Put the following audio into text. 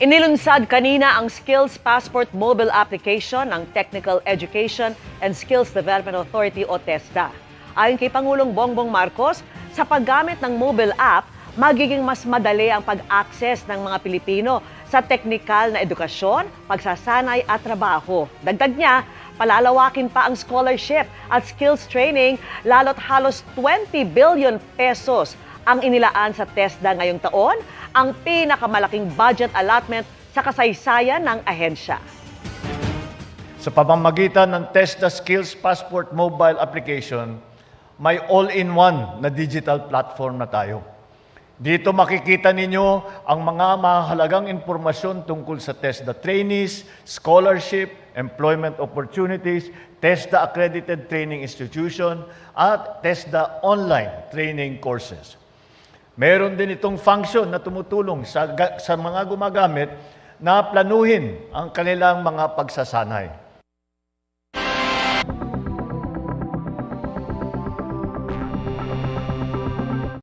Inilunsad kanina ang Skills Passport mobile application ng Technical Education and Skills Development Authority o TESDA. Ayon kay Pangulong Bongbong Marcos, sa paggamit ng mobile app, magiging mas madali ang pag-access ng mga Pilipino sa teknikal na edukasyon, pagsasanay at trabaho. Dagdag niya, palalawakin pa ang scholarship at skills training lalo't halos 20 billion pesos ang inilaan sa TESDA ngayong taon, ang pinakamalaking budget allotment sa kasaysayan ng ahensya. Sa pamamagitan ng TESDA Skills Passport mobile application, may all-in-one na digital platform na tayo. Dito makikita ninyo ang mga mahalagang impormasyon tungkol sa TESDA trainees, scholarship, employment opportunities, TESDA accredited training institution, at TESDA online training courses. Meron din itong function na tumutulong sa mga gumagamit na planuhin ang kanilang mga pagsasanay.